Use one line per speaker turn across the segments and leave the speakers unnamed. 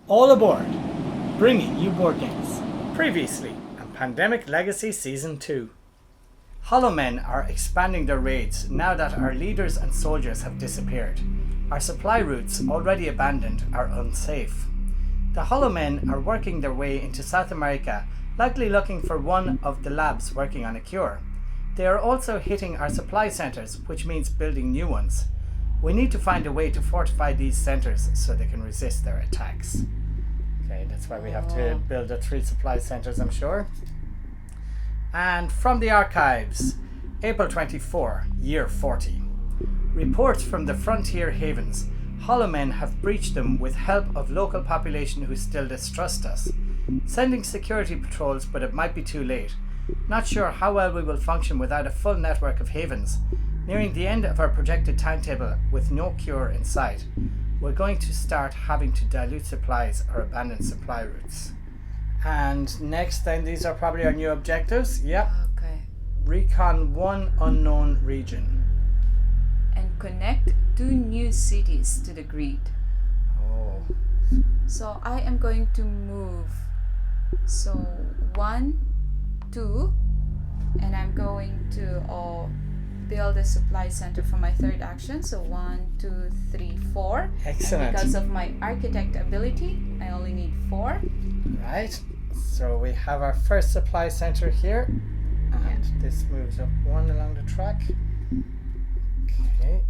All aboard! Bringing you board games. Previously on Pandemic Legacy Season 2. Hollow Men are expanding their raids now that our leaders and soldiers have disappeared. Our supply routes, already abandoned, are unsafe. The Hollow Men are working their way into South America, likely looking for one of the labs working on a cure. They are also hitting our supply centres, which means building new ones. We need to find a way to fortify these centres so they can resist their attacks. Okay, that's why we have to build the 3 supply centres, I'm sure. And from the archives, April 24, year 40. Reports from the frontier havens. Hollow Men have breached them with help of local population who still distrust us. Sending security patrols, but it might be too late. Not sure how well we will function without a full network of havens. Nearing the end of our projected timetable with no cure in sight, we're going to start having to dilute supplies or abandon supply routes. And next, then, these are probably our new objectives. Yep.
Okay.
Recon one unknown region.
And connect 2 new cities to the grid.
Oh.
So I am going to move. So 1, 2, and I'm going to build a supply center for my 3rd action. So 1, 2, 3, 4.
Excellent.
And because of my architect ability, I only need 4.
Right. So we have our first supply center here. And this moves up 1 along the track. Okay.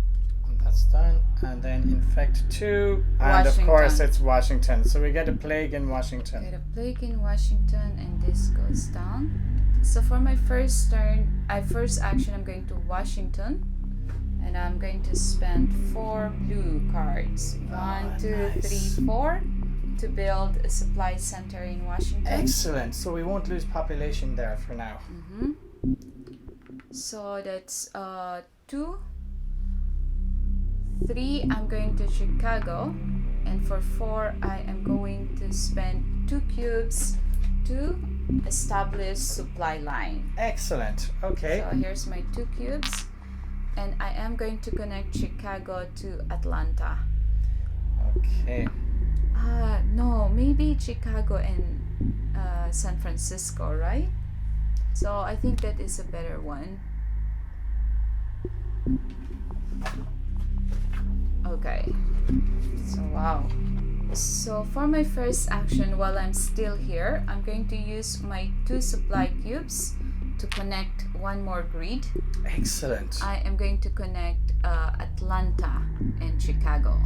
And that's done. And then infect 2. And of course it's Washington. So we get a plague in Washington.
Get a plague in Washington, and this goes down. So for my first turn, first action, I'm going to Washington, and I'm going to spend 4 blue cards. 1, 2,
nice.
3, 4 to build a supply center in Washington.
Excellent. So we won't lose population there for now.
Mm-hmm. So that's 2, 3. I'm going to Chicago, and for 4, I am going to spend 2 cubes to establish supply line.
Excellent. Okay.
So here's my 2 cubes, and I am going to connect Chicago to Atlanta.
Okay.
No, maybe Chicago and San Francisco, right? So I think that is a better one. Okay. So wow. So for my first action, while I'm still here, I'm going to use my 2 supply cubes to connect 1 more grid.
Excellent.
I am going to connect Atlanta and Chicago.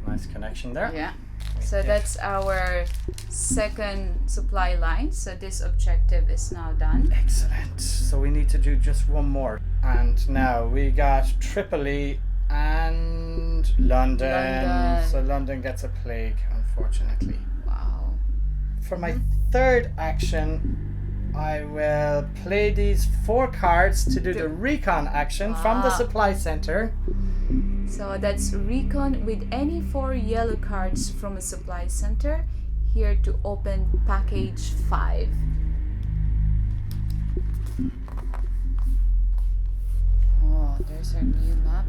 Nice connection there.
Yeah. So that's our 2nd supply line. So this objective is now done.
Excellent. So we need to do just 1 more. And now we got Tripoli and London. So London gets a plague, unfortunately.
Wow.
For my 3rd action, I will play these 4 cards to do the recon action from the supply center.
So that's recon with any 4 yellow cards from a supply center here to open package 5. Oh, there's our new map.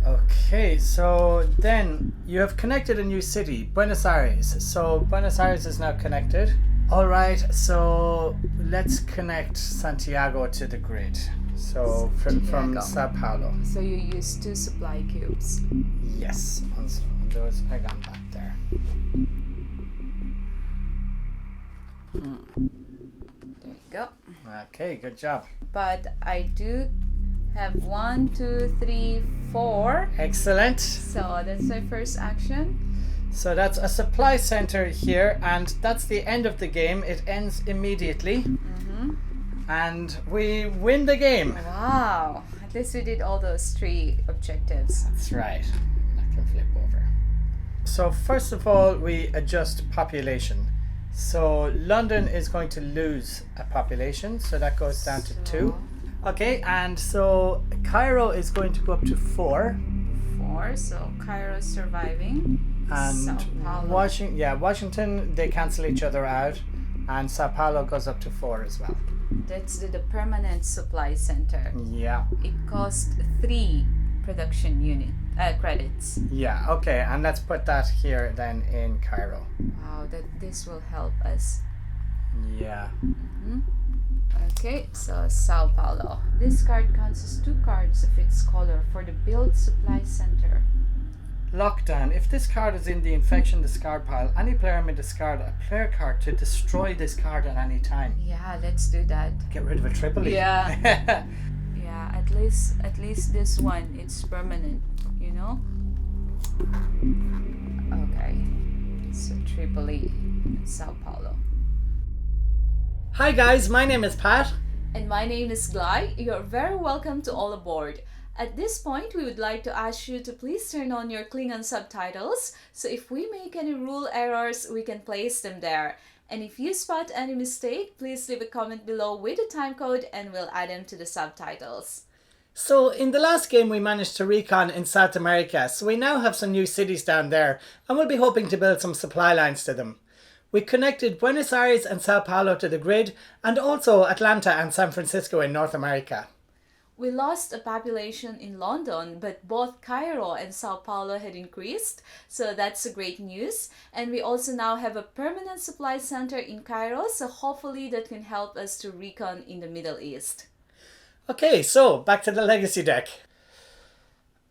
Okay, so then you have connected a new city, Buenos Aires. So Buenos Aires is now connected. All right, so let's connect Santiago to the grid. So from Sao Paulo.
So you use 2 supply cubes.
Yes, on those I got back there.
There you go.
Okay, good job.
But I do have 1, 2, 3, 4.
Excellent.
So that's my first action.
So that's a supply center here, and that's the end of the game. It ends immediately.
Mm-hmm.
And we win the game.
Wow. At least we did all those 3 objectives.
That's right. I can flip over. So first of all, we adjust population. So London is going to lose a population, so that goes down to 2. Okay, and so Cairo is going to go up to 4.
4, so Cairo surviving.
And
Sao Paulo.
Washington, they cancel each other out, and Sao Paulo goes up to 4 as well.
That's the permanent supply center.
Yeah.
It cost 3 production unit credits.
Yeah, okay, and let's put that here then in Cairo.
Wow, this will help us.
Yeah.
Okay, so Sao Paulo. This card counts as 2 cards of its color for the Build Supply Center.
Lockdown. If this card is in the infection discard pile, any player may discard a player card to destroy this card at any time.
Yeah, let's do that.
Get rid of a Tripoli.
Yeah. Yeah, at least this one, it's permanent, you know? Okay. So Tripoli and Sao Paulo.
Hi guys, my name is Pat.
And my name is Glai. You're very welcome to all aboard. At this point, we would like to ask you to please turn on your Klingon subtitles, so if we make any rule errors, we can place them there. And if you spot any mistake, please leave a comment below with the time code and we'll add them to the subtitles.
So in the last game we managed to recon in South America, so we now have some new cities down there and we'll be hoping to build some supply lines to them. We connected Buenos Aires and Sao Paulo to the grid, and also Atlanta and San Francisco in North America.
We lost a population in London, but both Cairo and Sao Paulo had increased, so that's a great news. And we also now have a permanent supply center in Cairo, so hopefully that can help us to recon in the Middle East.
Okay, so back to the legacy deck.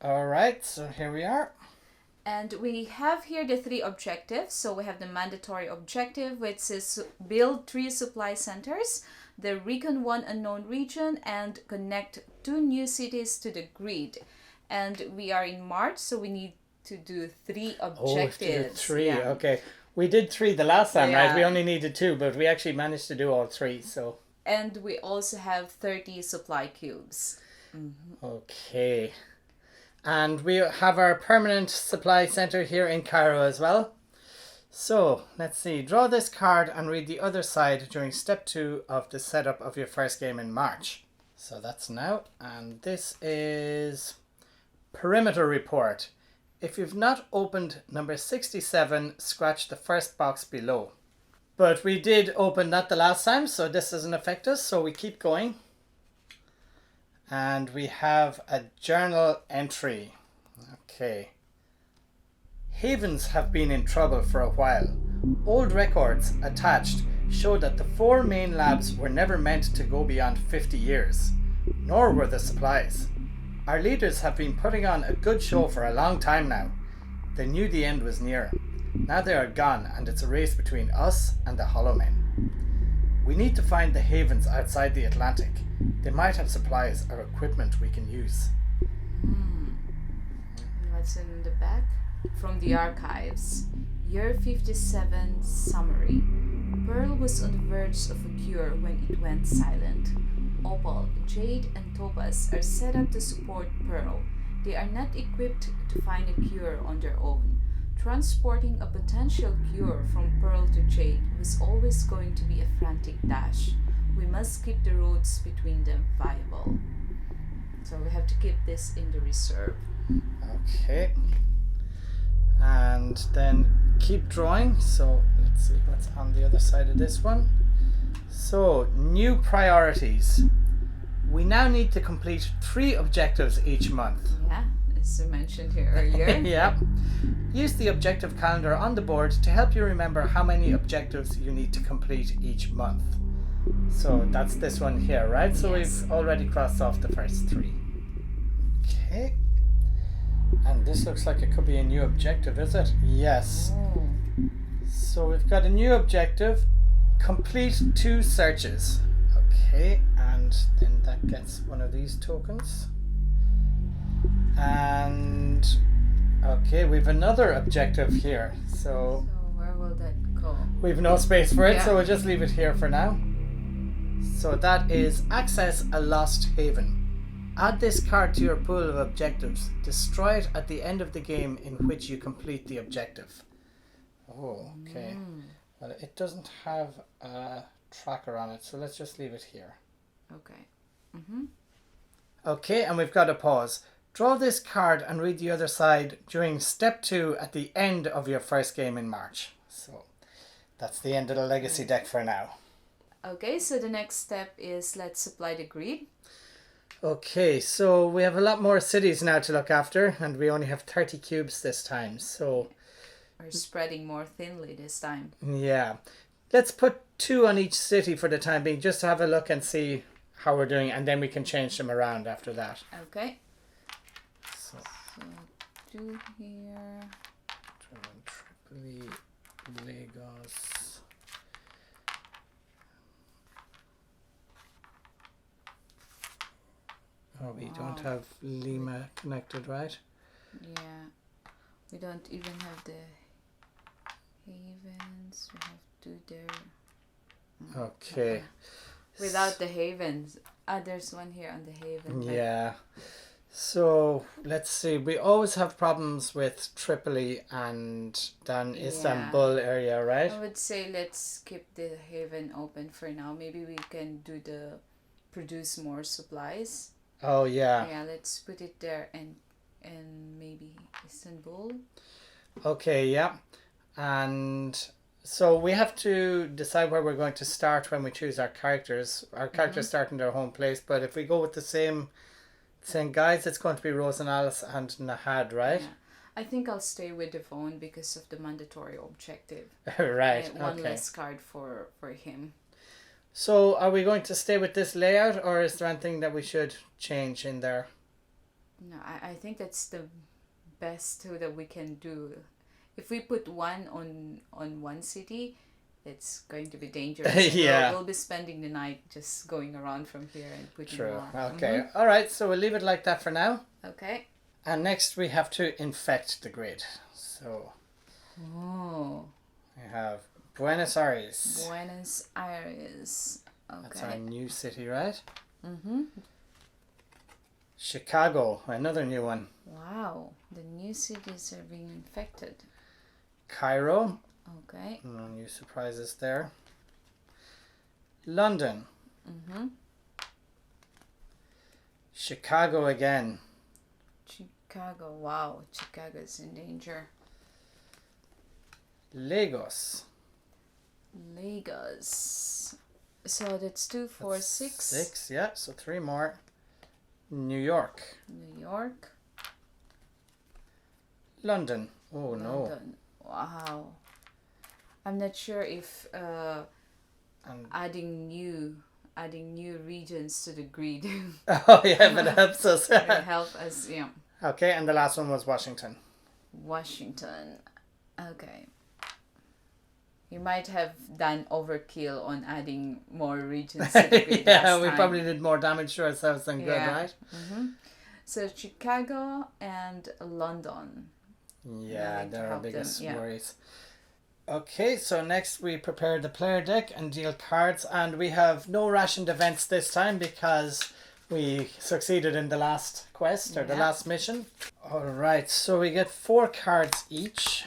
Alright, so here we are.
And we have here the 3 objectives. So we have the mandatory objective, which is build 3 supply centers, the recon 1 unknown region, and connect 2 new cities to the grid. And we are in March, so we need to do 3 objectives.
3,
yeah.
okay. We did 3 the last time,
Yeah.
right? We only needed 2, but we actually managed to do all 3, so...
And we also have 30 supply cubes.
Okay. And we have our permanent supply center here in Cairo as well. So, let's see. Draw this card and read the other side during step 2 of the setup of your first game in March. So that's now. And this is Perimeter Report. If you've not opened number 67, scratch the first box below. But we did open that the last time, so this doesn't affect us, so we keep going. And we have a journal entry. Okay. Havens have been in trouble for a while. Old records attached show that the 4 main labs were never meant to go beyond 50 years, nor were the supplies. Our leaders have been putting on a good show for a long time now. They knew the end was near. Now they are gone and it's a race between us and the Hollow Men. We need to find the havens outside the Atlantic. They might have supplies or equipment we can use.
What's in the back? From the archives. Year 57 summary. Pearl was on the verge of a cure when it went silent. Opal, Jade, and Topaz are set up to support Pearl. They are not equipped to find a cure on their own. Transporting a potential cure from Pearl to Jade was always going to be a frantic dash. We must keep the roads between them viable. So we have to keep this in the reserve.
Okay. And then keep drawing. So let's see what's on the other side of this one. So, new priorities. We now need to complete 3 objectives each month.
Yeah, as I mentioned here earlier.
Yeah. Use the objective calendar on the board to help you remember how many objectives you need to complete each month. So that's this one here, right? So
Yes.
we've already crossed off the first 3. Okay. And this looks like it could be a new objective, is it? Yes.
Oh.
So we've got a new objective. Complete 2 searches. Okay, and then that gets one of these tokens. And okay, we've another objective here. So
So where will that go?
we've no space for it,
Yeah.
so we'll just leave it here for now. So that is access a lost haven. Add this card to your pool of objectives. Destroy it at the end of the game in which you complete the objective. Oh, okay. Well, it doesn't have a tracker on it, so let's just leave it here.
Okay.
Okay, and we've got a pause. Draw this card and read the other side during step 2 at the end of your first game in March. So that's the end of the legacy deck for now.
Okay, so the next step is let's supply the grid.
Okay, so we have a lot more cities now to look after, and we only have 30 cubes this time. So
We're spreading more thinly this time.
yeah, let's put 2 on each city for the time being, just to have a look and see how we're doing, and then we can change them around after that.
Okay.
So,
So 2 here.
Tripoli, Lagos. Oh, we don't
Wow.
have Lima connected, right?
Yeah. We don't even have the havens. We have 2 there.
Okay.
Without the havens. There's one here on the haven. right?
Yeah. So let's see. We always have problems with Tripoli and then
Yeah.
Istanbul area, right?
I would say let's keep the haven open for now. Maybe we can do the produce more supplies.
Oh yeah.
Yeah, let's put it there and maybe Istanbul.
Okay, yeah. And so we have to decide where we're going to start when we choose our characters. Our characters start in their home place, but if we go with the same guys, it's going to be Rose and Alice and Nahad, right?
Yeah. I think I'll stay with Devon because of the mandatory objective.
Right.
And one
Okay.
less card for him.
So are we going to stay with this layout, or is there anything that we should change in there?
No, I think that's the best that we can do. If we put one on one city, it's going to be dangerous.
Yeah.
We'll be spending the night just going around from here and putting
True.
more.
Okay. All right. So we'll leave it like that for now.
Okay.
And next we have to infect the grid. So
Oh.
we have Buenos Aires.
Buenos Aires.
That's our
Okay.
new city, right?
Mm-hmm.
Chicago, another new one.
Wow. The new cities are being infected.
Cairo,
Okay.
no new surprises there. London.
Mm-hmm.
Chicago again.
Chicago. Wow. Chicago's in danger.
Lagos.
Lagos. So that's 2, 4,
That's
6.
6, yeah, so 3 more. New York.
New York.
London. Oh no.
London. Wow. I'm not sure if
And
adding new regions to the grid
oh yeah, but it helps us.
will help us. Yeah.
Okay, and the last one was Washington.
Washington. Okay. You might have done overkill on adding more regions to the grid
Yeah,
last
we
time.
probably did more damage to ourselves than good,
Yeah.
right?
Mm-hmm. So Chicago and London.
Yeah,
need to
they're our
help them,
biggest
yeah.
worries. Okay, so next we prepare the player deck and deal cards, and we have no rationed events this time because we succeeded in the last quest or the
Yeah.
last mission. Alright, so we get 4 cards each.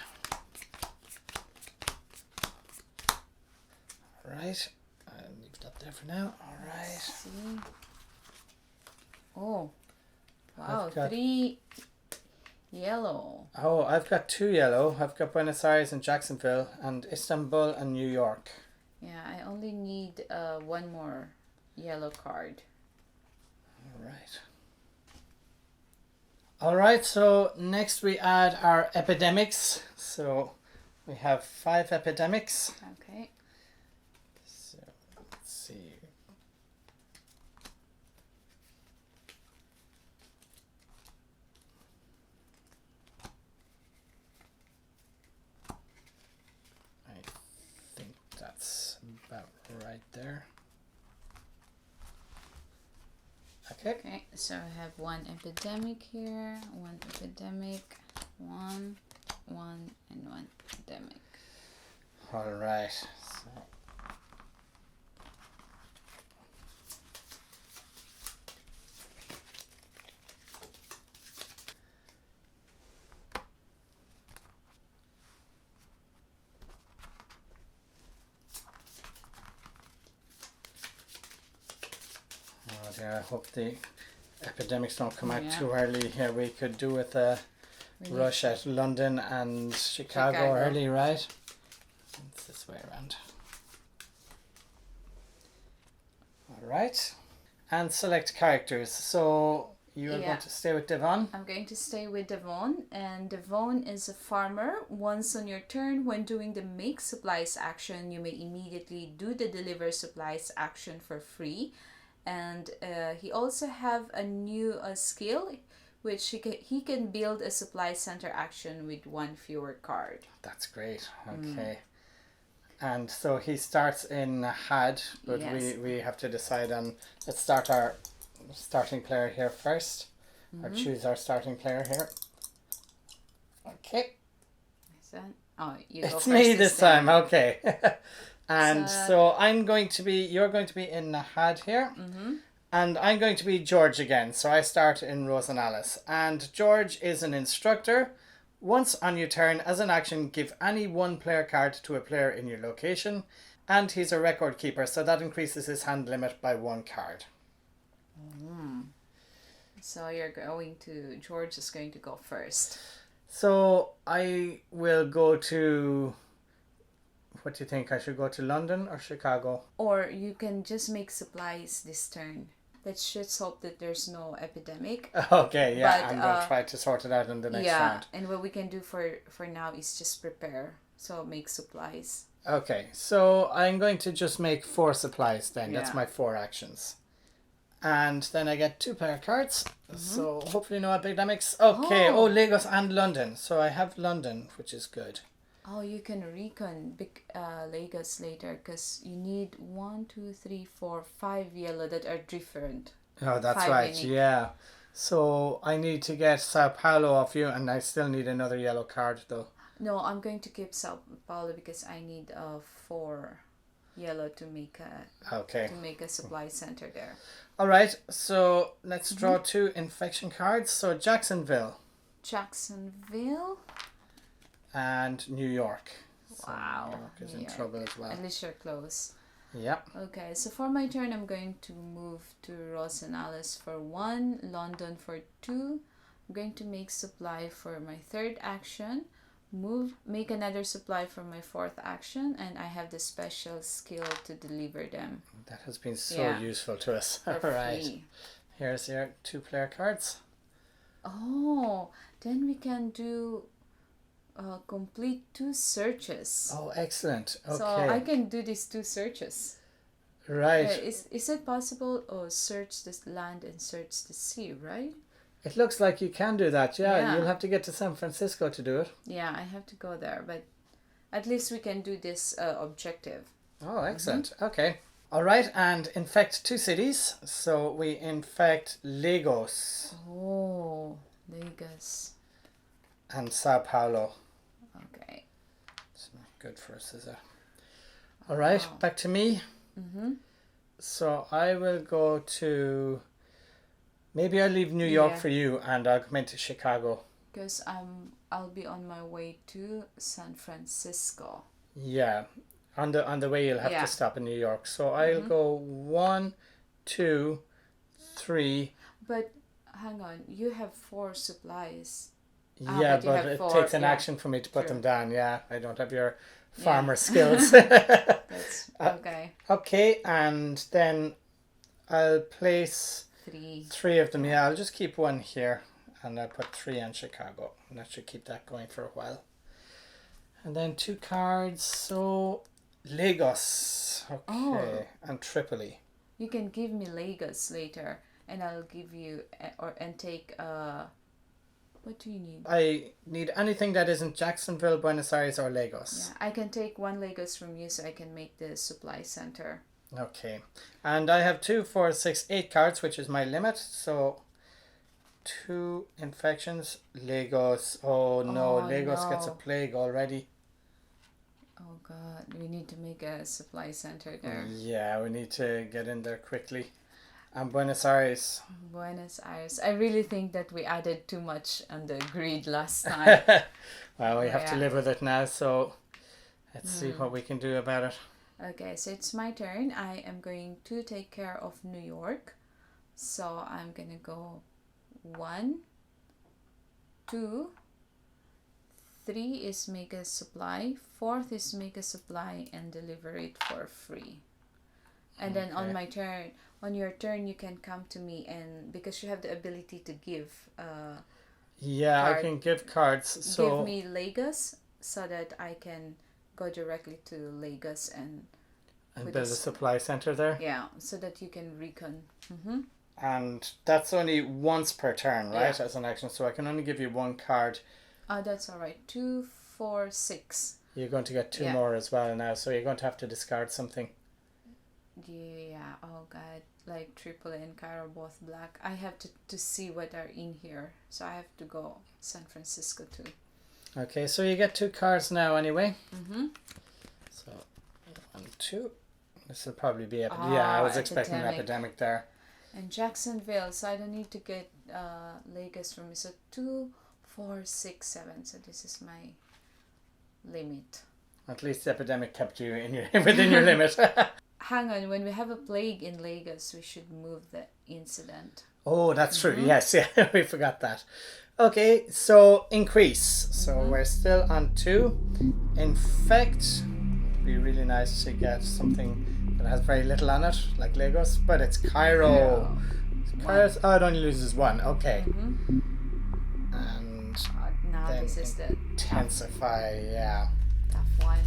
Alright, I'll leave that there for now. Alright.
Let's see. Oh. Wow,
I've got-
3 yellow.
Oh, I've got 2 yellow. I've got Buenos Aires and Jacksonville, and Istanbul and New York.
Yeah, I only need 1 more yellow card.
Alright. Alright, so next we add our epidemics. So we have 5 epidemics.
Okay.
So let's see. I think that's about right there. Okay.
Okay, so I have 1 epidemic here, 1 epidemic, 1, and 1 epidemic.
Alright. So oh dear, I hope the epidemics don't come out
Yeah.
too early here. We could do with a
We need-
rush at London and Chicago early, right? It's this way around. Alright. And select characters. So you're
Yeah.
going to stay with Devon.
I'm going to stay with Devon, and Devon is a farmer. Once on your turn, when doing the make supplies action, you may immediately do the deliver supplies action for free. And he also have a new skill, which he can build a supply center action with one fewer card.
That's great. Okay. And so he starts in Had, but
Yes.
we have to decide on. Let's start our starting player here first. Or choose our starting player here. Okay.
Is that? Oh, you go
It's
first
me this time. Okay. And
So-
so I'm going to be. You're going to be in Had here. And I'm going to be George again. So I start in Rose and Alice. And George is an instructor. Once on your turn, as an action, give any one player card to a player in your location. And he's a record keeper, so that increases his hand limit by 1 card.
So George is going to go first.
So I will go to... What do you think? I should go to London or Chicago?
Or you can just make supplies this turn. Let's just hope that there's no epidemic.
Okay, yeah,
But,
I'm going to try to sort it out in the next round.
And what we can do for now is just prepare. So make supplies.
Okay, so I'm going to just make 4 supplies then. That's
Yeah.
my 4 actions. And then I get 2 player cards. So hopefully no epidemics. Okay,
Oh.
Lagos and London. So I have London, which is good.
Oh, you can recon Lagos later because you need 1, 2, 3, 4, 5 yellow that are different.
Oh, that's
5
right,
unique.
yeah. So I need to get Sao Paulo off you, and I still need another yellow card though.
No, I'm going to keep Sao Paulo because I need 4 yellow to make a supply center there.
All right, so let's draw 2 infection cards. So Jacksonville
Jacksonville.
and New York. So
Wow.
New York is
New
in
York.
trouble as well.
At least you're close.
Yep.
Okay, so for my turn, I'm going to move to Ross and Alice for 1, London for 2. I'm going to make supply for my 3rd action. Make another supply for my 4th action, and I have the special skill to deliver them
That has been so useful to us.
for
All right.
free.
Here's your 2 player cards.
Oh, then we can do complete 2 searches.
Oh, excellent. Okay.
So I can do these 2 searches.
Right.
Is it possible? Oh, search this land and search the sea, right?
It looks like you can do that. Yeah,
Yeah.
You'll have to get to San Francisco to do it.
Yeah, I have to go there, but at least we can do this objective.
Oh, excellent. Okay. All right, and infect 2 cities. So we infect Lagos
Oh, Lagos.
and Sao Paulo.
Okay.
It's not good for us, is it? All right,
Wow.
back to me. So I will go to... Maybe I'll leave New York
Yeah.
for you, and I'll come into Chicago.
Because I'll be on my way to San Francisco.
Yeah, on the way you'll have
Yeah.
to stop in New York. So I'll go 1, 2, 3.
But hang on, you have 4 supplies.
Yeah,
but you
but
have
it
4,
takes an
yeah.
action for me to put
True.
them down. Yeah, I don't have your farmer skills.
That's okay.
Okay, and then I'll place
3.
3 of them. Yeah, I'll just keep 1 here, and I'll put 3 on Chicago, and that should keep that going for a while. And then 2 cards. So Lagos, okay,
Oh.
and Tripoli.
You can give me Lagos later, and I'll give you and take What do you need?
I need anything that isn't Jacksonville, Buenos Aires, or Lagos.
Yeah, I can take 1 Lagos from you, so I can make the supply center.
Okay, and I have 2, 4, 6, 8 cards, which is my limit. So 2 infections. Lagos. Oh no,
Oh,
Lagos gets a
no.
plague already.
Oh God, we need to make a supply center there.
Yeah, we need to get in there quickly. And Buenos Aires.
Buenos Aires. I really think that we added too much on the grid last time.
Well, we have to
Yeah.
live with it now. So let's see what we can do about it.
Okay, so it's my turn. I am going to take care of New York. So I'm gonna go 1, 2, 3 is make a supply, 4th is make a supply and deliver it for free. And then on
Okay.
my turn, on your turn, you can come to me, and because you have the ability to give,
Yeah, I
card.
can give cards. So
give me Lagos so that I can go directly to Lagos and
and
with
build a
this-
supply center there.
yeah, so that you can recon. Mm-hmm.
And that's only once per turn, right?
Yeah.
As an action. So I can only give you one card.
That's all right. 2, 4, 6.
You're going to get two
Yeah.
more as well now. So you're going to have to discard something.
Yeah. Oh God. Like Triple and Cairo both black. I have to see what are in here. So I have to go San Francisco too.
Okay, so you get two cards now anyway.
Mm-hmm.
So 1, 2. This will probably be
Ah,
yeah, I was expecting an
epidemic.
epidemic there.
And Jacksonville. So I don't need to get Lagos from me. So 2, 4, 6, 7. So this is my limit.
At least the epidemic kept you in your within your limit.
Hang on, when we have a plague in Lagos, we should move the incident.
Oh, that's true. Yes, yeah, we forgot that. Okay, so increase. So we're still on 2. Infect. Be really nice to get something that has very little on it, like Lagos, but it's Cairo. Cairo's, oh, it only loses 1. Okay. And
Now
then
this is the
intensify, yeah.
tough one.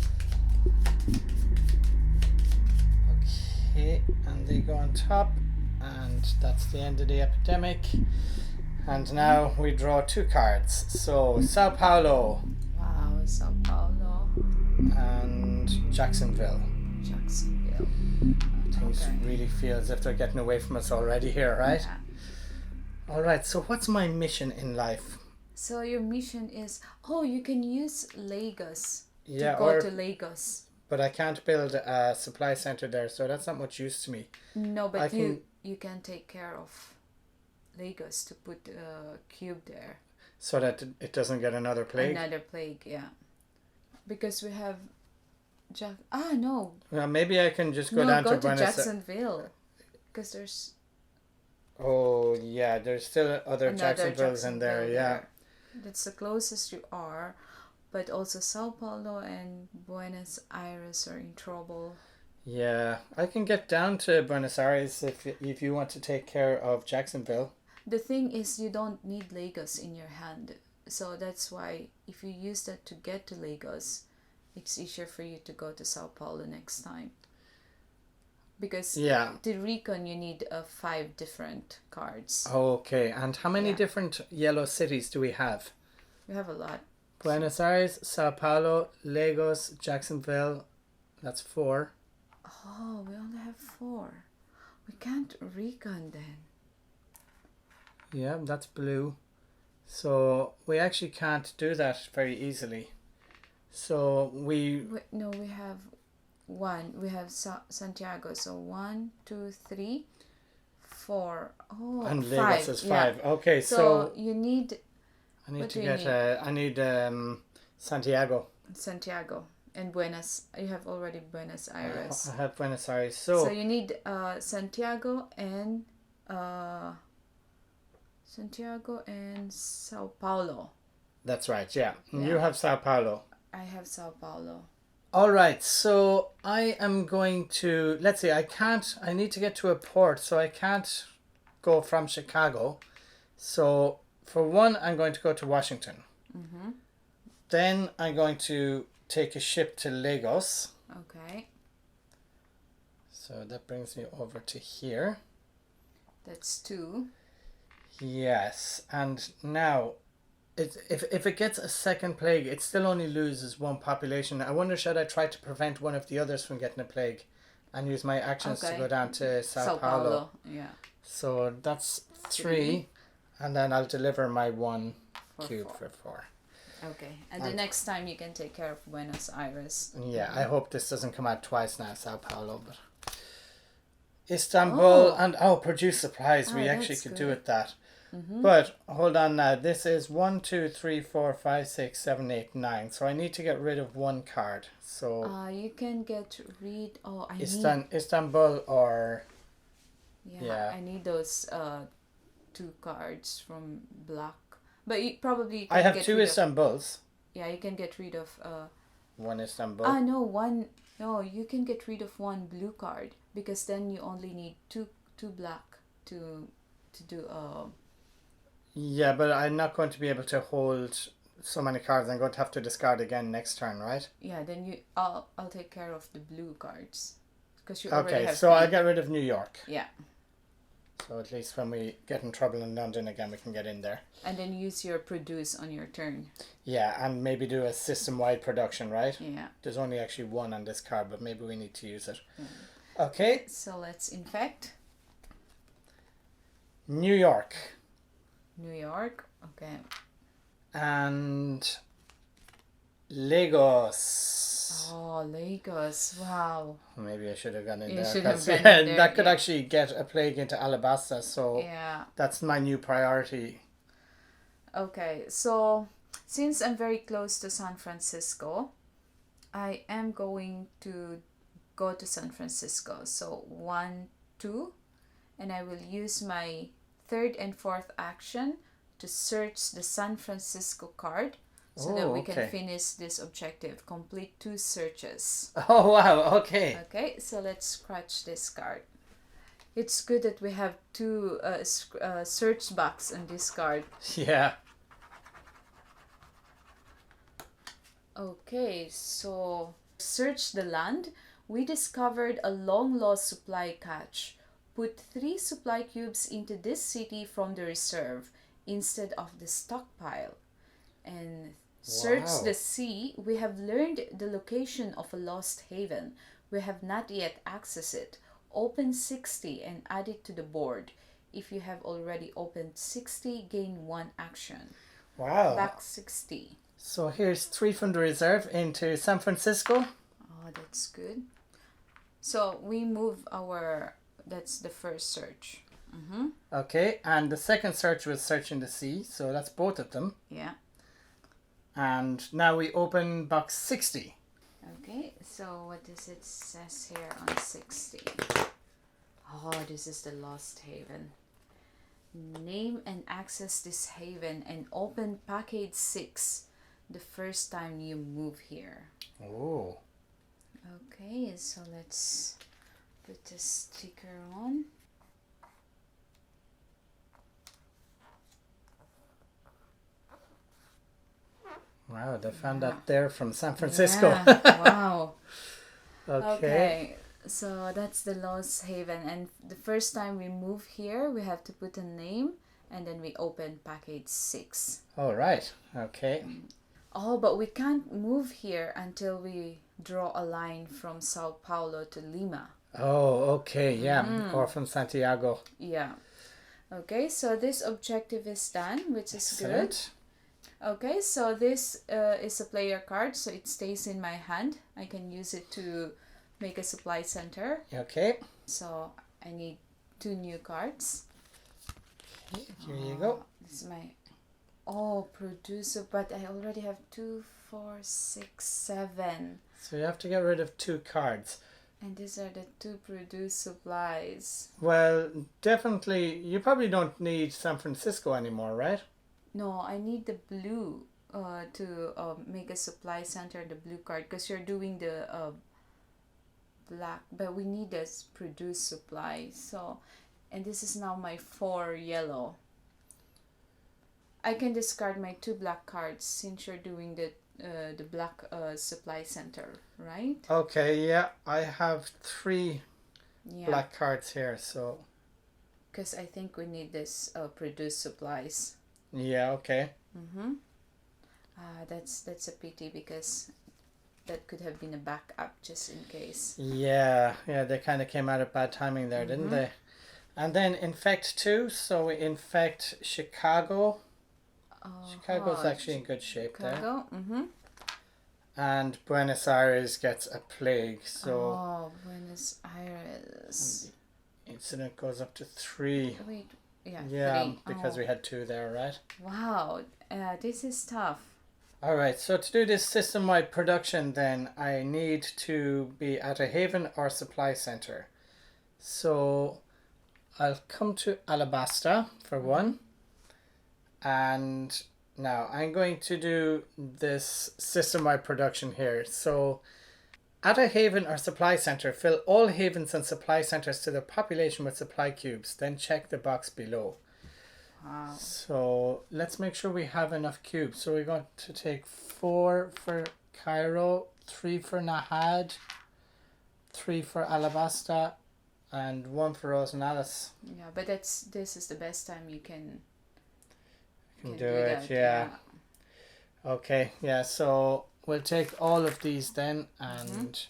Okay, and they go on top, and that's the end of the epidemic. And now we draw 2 cards. So Sao Paulo
Wow, Sao Paulo,
and Jacksonville.
Jacksonville.
Things
Okay.
really feel as if they're getting away from us already here, right?
Yeah.
Alright, so what's my mission in life?
So your mission is, you can use Lagos
Yeah,
to go
or
to Lagos.
but I can't build a supply center there, so that's not much use to me.
No, but
I
you can take care of Lagos to put a cube there.
So that it doesn't get another plague.
Another plague, yeah. Because we have no.
Well, maybe I can just go
No,
down
go
to
to
Buenos Aires.
Jacksonville. Because there's
Oh yeah, there's still other
another
Jacksonvilles in there, yeah.
there. That's the closest you are. But also Sao Paulo and Buenos Aires are in trouble.
Yeah, I can get down to Buenos Aires if you want to take care of Jacksonville.
The thing is, you don't need Lagos in your hand. So that's why if you use that to get to Lagos, it's easier for you to go to Sao Paulo next time. Because
Yeah.
to recon, you need 5 different cards.
Okay, and how many
Yeah.
different yellow cities do we have?
We have a lot.
Buenos Aires, Sao Paulo, Lagos, Jacksonville. That's 4.
Oh, we only have 4. We can't recon then.
Yeah, that's blue. So we actually can't do that very easily. So we
No, we have 1. We have Santiago. So 1, 2, 3, 4. Oh,
and
5.
Lagos is 5.
Yeah.
Okay, so
You need
I need
what
to
do you
get
need?
I need Santiago.
Santiago and Buenos. You have already Buenos Aires.
I have Buenos Aires.
So you need Santiago and Sao Paulo.
That's right, yeah.
Yeah.
You have Sao Paulo.
I have Sao Paulo.
All right, so I am going to, let's see, I need to get to a port, so I can't go from Chicago. So for one, I'm going to go to Washington.
Mm-hmm.
Then I'm going to take a ship to Lagos.
Okay.
So that brings me over to here.
That's 2.
Yes, and now, if it gets a second plague, it still only loses 1 population. I wonder, should I try to prevent one of the others from getting a plague and use my actions to
Okay.
go down to Sao
Sao
Paulo?
Paulo. Yeah.
So that's 3, and then I'll deliver my 1
For
cube
4.
for 4.
Okay. And the next time you can take care of Buenos Aires.
Yeah, I hope this doesn't come out twice now, Sao Paulo, but Istanbul and produce supplies. We actually
that's
could
good.
do with that. But hold on now. This is 1, 2, 3, 4, 5, 6, 7, 8, 9. So I need to get rid of 1 card. So
You can get rid. Oh, I need.
Istanbul or
Yeah, I need those 2 cards from black. But you probably can
I have
get
2
rid
Istanbuls.
Yeah, you can get rid of
1 Istanbul.
no, 1. No, you can get rid of 1 blue card because then you only need two black to do
Yeah, but I'm not going to be able to hold so many cards. I'm going to have to discard again next turn, right?
yeah. Then I'll take care of the blue cards because you already
Okay,
have
so
three.
I'll get rid of New York.
Yeah.
So at least when we get in trouble in London again, we can get in there.
And then use your produce on your turn.
Yeah, and maybe do a system-wide production, right?
Yeah.
There's only actually one on this card, but maybe we need to use it.
Yeah.
Okay.
So let's infect.
New York.
New York. Okay.
And Lagos.
Oh, Lagos. Wow.
Maybe I should have gone in
You
there.
should have
'Cause,
gone
yeah,
in there,
that could
yeah.
actually get a plague into Alabasta, so
Yeah.
that's my new priority.
Okay, so since I'm very close to San Francisco, I am going to go to San Francisco. So 1, 2, and I will use my third and fourth action to search the San Francisco card so that we can finish this objective. Complete 2 searches.
Oh, wow, okay.
Okay, so let's scratch this card. It's good that we have 2 search box on this card.
Yeah.
Okay, so search the land. We discovered a long lost supply cache. Put 3 supply cubes into this city from the reserve instead of the stockpile. And search
Wow.
the sea. We have learned the location of a lost haven. We have not yet accessed it. Open 60 and add it to the board. If you have already opened 60, gain 1 action.
Wow.
Back 60.
So here's 3 from the reserve into San Francisco.
Oh, that's good. So we move that's the first search. Mm-hmm.
Okay, and the second search was searching the sea, so that's both of them.
Yeah.
And now we open box 60.
Okay, so what does it says here on 60? Oh, this is the Lost Haven. Name and access this haven and open package 6 the first time you move here.
Oh.
Okay, so let's put the sticker on.
Wow, they found that there from San Francisco.
Yeah, wow.
Okay.
So that's the Lost Haven, and the first time we move here, we have to put a name, and then we open package 6.
All right. Okay.
Oh, but we can't move here until we draw a line from Sao Paulo to Lima.
Oh, okay. Yeah. Or from Santiago.
Yeah. Okay, so this objective is done, which is
Excellent.
good. Okay, so this is a player card, so it stays in my hand. I can use it to make a supply center.
Okay.
So I need 2 new cards.
Here you go.
This is my producer, but I already have 2, 4, 6, 7.
So you have to get rid of 2 cards.
And these are the 2 produce supplies.
Well, definitely, you probably don't need San Francisco anymore, right?
No, I need the blue to make a supply center, the blue card, because you're doing the black, but we need this produce supply. So, and this is now my 4 yellow. I can discard my 2 black cards since you're doing the black supply center, right?
Okay, yeah. I have 3
Yeah.
black cards here, so...
Because I think we need this produce supplies.
Yeah, okay.
Mm-hmm. That's a pity because that could have been a backup just in case.
Yeah, they kind of came out at bad timing there, didn't they? And then infect 2, so we infect Chicago. Chicago's actually in good shape
Chicago? Mm-hmm.
there. And Buenos Aires gets a plague, so
Buenos Aires.
incident goes up to 3.
Wait, yeah,
Yeah,
3.
because we had 2 there, right?
Wow, this is tough.
Alright, so to do this system-wide production then, I need to be at a haven or supply center. So I'll come to Alabasta for one. And now I'm going to do this system-wide production here. So At a haven or supply center, fill all havens and supply centers to the population with supply cubes. Then check the box below.
Wow.
So let's make sure we have enough cubes. So we're going to take 4 for Cairo, 3 for Nahad, 3 for Alabasta, and 1 for Rose and Alice.
Yeah, but this is the best time you can
Do it, yeah. Okay, yeah, so we'll take all of these then, and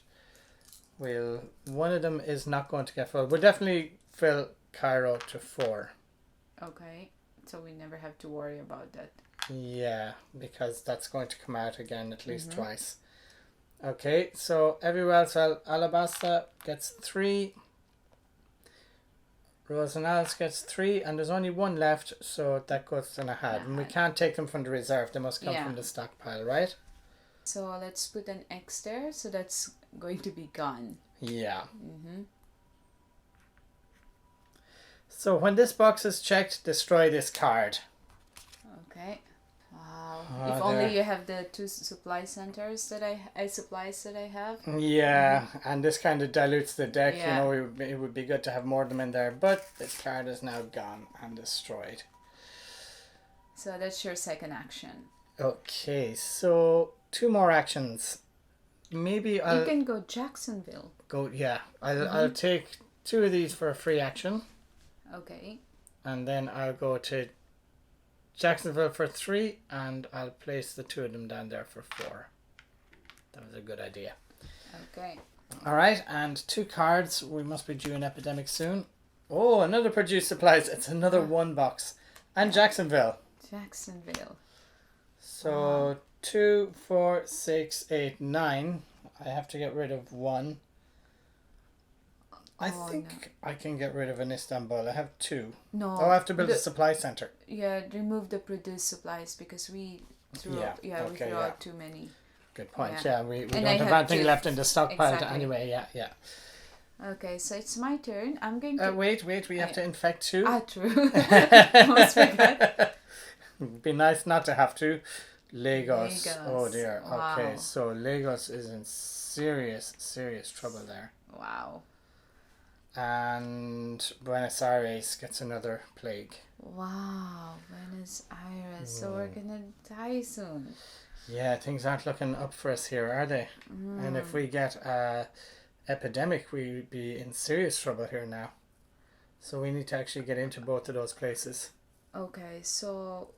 one of them is not going to get filled. We'll definitely fill Cairo to 4.
Okay, so we never have to worry about that.
Yeah, because that's going to come out again at least twice. Okay, so everywhere else, Alabasta gets 3. Rose and Alice gets 3, and there's only 1 left, so that goes to Nahad. And we can't take them from the reserve, they must come from the stockpile, right?
So let's put an X there, so that's going to be gone.
Yeah. So when this box is checked, destroy this card.
Okay. Wow. If only you have the 2 supply centers that supplies that I have.
Yeah, and this kind of dilutes the deck. You know, it would be good to have more of them in there, but this card is now gone and destroyed.
So that's your second action.
Okay, so 2 more actions. Maybe I'll...
You can go Jacksonville.
I'll take 2 of these for a free action.
Okay.
And then I'll go to Jacksonville for 3, and I'll place the 2 of them down there for 4. That was a good idea.
Okay.
Alright, and 2 cards. We must be due an epidemic soon. Oh, another produce supplies. It's another 1 box. And Jacksonville. So 2, 4, 6, 8, 9. I have to get rid of 1. I think I can get rid of an Istanbul. I have 2.
No.
Oh, I have to build a supply center.
Yeah, remove the produce supplies because we threw out too many.
Good point. Yeah, we don't have anything left in the stockpile anyway. Yeah.
Okay, so it's my turn. I'm going to...
Wait. We have to infect 2.
True. Almost forgot.
It'd be nice not to have to. Lagos. Oh dear.
Wow.
Okay, so Lagos is in serious trouble there.
Wow.
And Buenos Aires gets another plague.
Wow, Buenos Aires. So we're gonna die soon.
Yeah, things aren't looking up for us here, are they? And if we get a epidemic, we'd be in serious trouble here now. So we need to actually get into both of those places.
Okay, so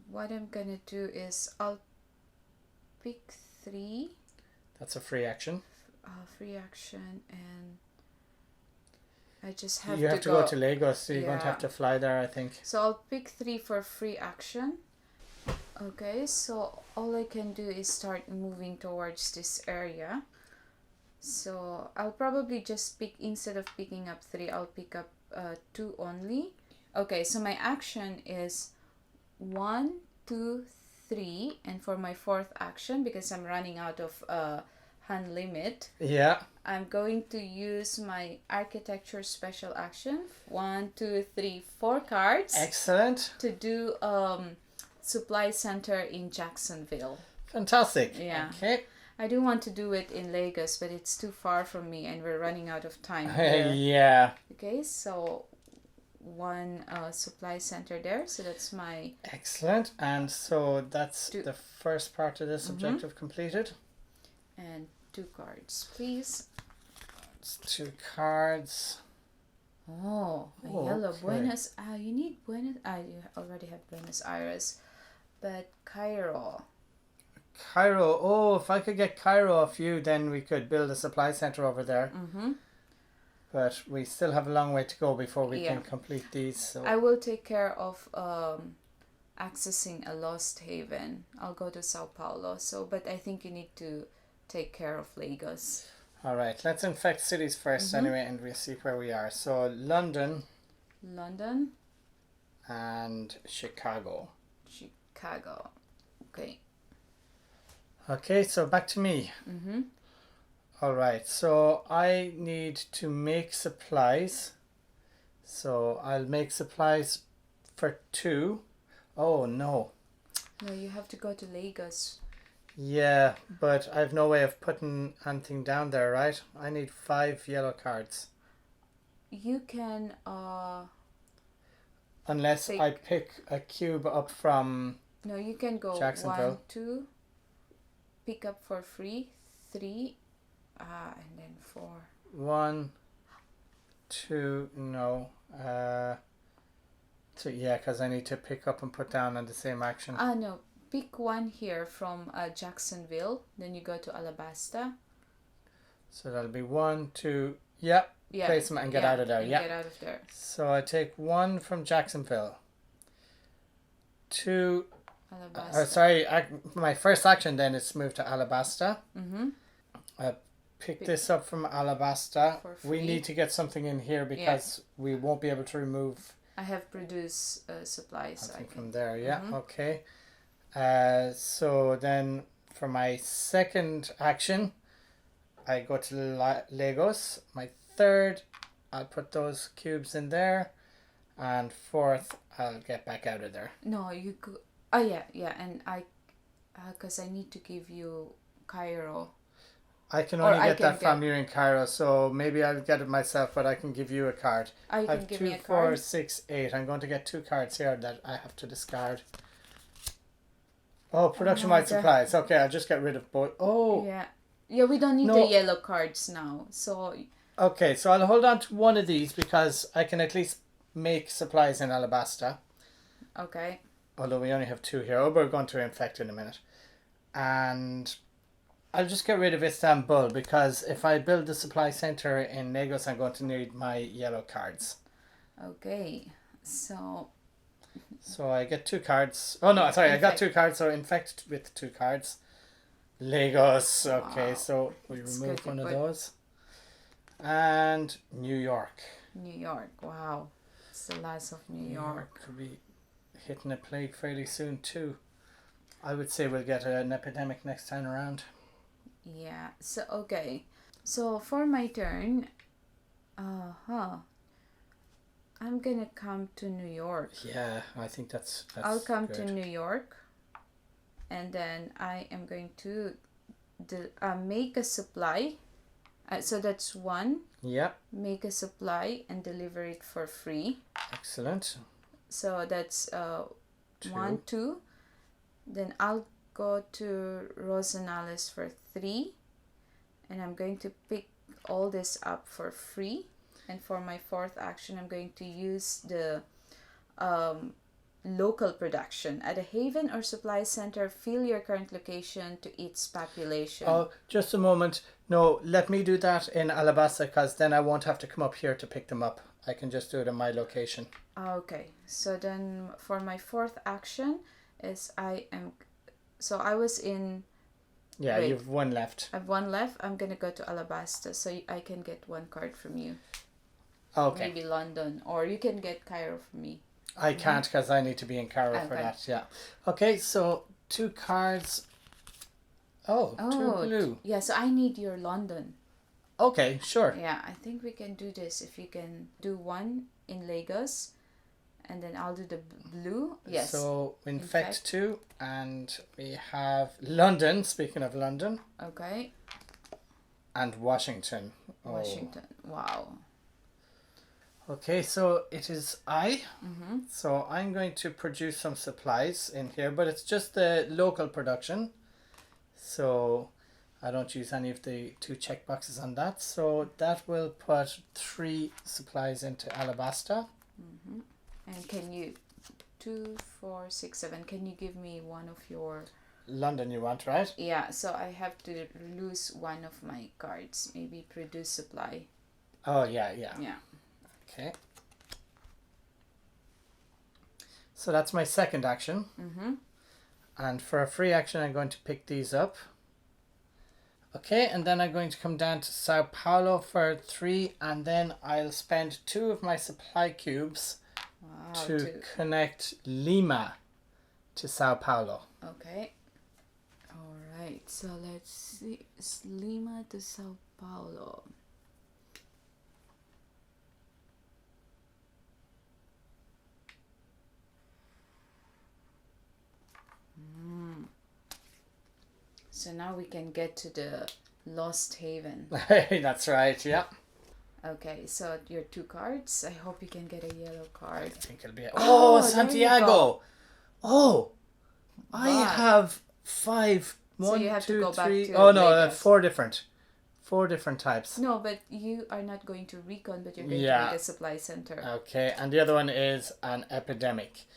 what I'm gonna do is I'll pick 3.
That's a free action.
Free action, and I just have
you have to go to Lagos, so you're going to have to fly there, I think.
So I'll pick 3 for free action. Okay, so all I can do is start moving towards this area. So I'll probably just pick, instead of picking up 3, I'll pick up 2 only. Okay, so my action is 1, 2, 3, and for my 4th action, because I'm running out of hand limit, I'm going to use my architecture special action. 1, 2, 3, 4 cards.
Excellent.
To do supply center in Jacksonville.
Fantastic.
Yeah.
Okay.
I do want to do it in Lagos, but it's too far from me and we're running out of time here.
Yeah.
Okay, so 1 supply center there. So that's my...
Excellent. And so that's the first part of this objective completed.
And 2 cards, please.
It's 2 cards.
Oh, a yellow. Okay. Buenos... you need Buenos... you already have Buenos Aires. But Cairo.
Oh, if I could get Cairo off you, then we could build a supply center over there. But we still have a long way to go before we can complete these. So
I will take care of accessing a lost haven. I'll go to Sao Paulo. But I think you need to take care of Lagos.
All right, let's infect cities first anyway, and we'll see where we are. So London. And Chicago.
Okay.
Okay, so back to me. All right, so I need to make supplies. So I'll make supplies for 2. Oh, no.
No, you have to go to Lagos.
Yeah, but I've no way of putting anything down there, right? I need 5 yellow cards.
You can
Unless I
pick.
pick a cube up from
No, you can go 1,
Jacksonville.
2, pick up for free, 3, and then 4.
1, 2, no. So yeah, because I need to pick up and put down on the same action.
No, pick one here from Jacksonville. Then you go to Alabasta.
So that'll be 1, 2. Yep.
Yeah.
Place them and get out of there. Yeah.
Get out of there.
So I take 1 from Jacksonville. 2.
Alabasta.
My first action then is to move to Alabasta.
Mm-hmm.
I pick this up from Alabasta.
For free.
We need to get something in here because we won't be able to remove.
I have produced supplies.
From there, yeah,
Mm-hmm.
okay. So then for my second action, I go to Legos. My third, I'll put those cubes in there. And fourth, I'll get back out of there.
No, you could. Oh, yeah. And because I need to give you Cairo.
I can only get that from you in Cairo, so maybe I'll get it myself, but I can give you a card.
Oh, you
I
can
have
give
2,
me a
4,
card?
6, 8. I'm going to get 2 cards here that I have to discard. Oh, production-wide supplies. Okay, I'll just get rid of both. Oh.
Yeah, we don't need the yellow cards now. So.
Okay, so I'll hold on to one of these because I can at least make supplies in Alabasta.
Okay.
Although we only have 2 here. Oh, we're going to infect in a minute. And I'll just get rid of Istanbul because if I build the supply center in Lagos, I'm going to need my yellow cards.
Okay, so
I get 2 cards. Oh no, sorry, I got 2 cards, so infect with 2 cards. Lagos, okay,
Wow.
so we
It's
remove
good,
one of
but-
those. And New York.
New York, wow. It's the last of New York.
Could be hitting a plague fairly soon too. I would say we'll get an epidemic next time around.
Yeah, so okay. So for my turn, I'm gonna come to New York.
Yeah, I think that's
I'll come
good.
to New York, and then I am going to make a supply. So that's 1.
Yep,
Make a supply and deliver it for free.
excellent.
So that's
2.
1, 2. Then I'll go to Rosanales for 3. And I'm going to pick all this up for free. And for my 4th action, I'm going to use the local production. At a haven or supply center, fill your current location to its population.
Oh, just a moment. No, let me do that in Alabasta because then I won't have to come up here to pick them up. I can just do it in my location.
Okay, so then for my 4th action is I was in...
Yeah,
Wait.
you've 1 left.
I have 1 left. I'm gonna go to Alabasta, so I can get 1 card from you.
Okay.
Maybe London, or you can get Cairo from me.
I can't because I need to be in Cairo for
Okay.
that. Yeah. Okay, so 2 cards. Oh, 2 blue.
Yeah, so I need your London.
Okay, sure.
Yeah, I think we can do this. If you can do 1 in Lagos, and then I'll do the blue. Yes.
So infect 2, and we have London. Speaking of London,
Okay.
and Washington. Oh.
Washington. Wow.
Okay, so it is I.
Mm-hmm.
So I'm going to produce some supplies in here, but it's just the local production. So I don't use any of the 2 checkboxes on that. So that will put 3 supplies into Alabasta.
Mm-hmm. And can you 2, 4, 6, 7? Can you give me one of your...
London you want, right?
Yeah, so I have to lose one of my cards. Maybe produce supply.
Oh, yeah.
Yeah.
Okay. So that's my second action.
Mm-hmm.
And for a free action, I'm going to pick these up. Okay, and then I'm going to come down to Sao Paulo for 3, and then I'll spend 2 of my supply cubes to connect Lima to Sao Paulo.
Okay. All right. So let's see. It's Lima to Sao Paulo. So now we can get to the Lost Haven.
That's right, yeah.
Okay, so your 2 cards. I hope you can get a yellow card.
I think it'll be...
Oh,
Oh,
there you
Santiago!
go.
Oh! I
But-
have 5.
So
1,
you have to
2,
go back
3...
to
Oh, no,
Lagos.
4 different. 4 different types.
No, but you are not going to recon, but you're going to
Yeah.
make a supply center.
Okay, and the other one is an epidemic.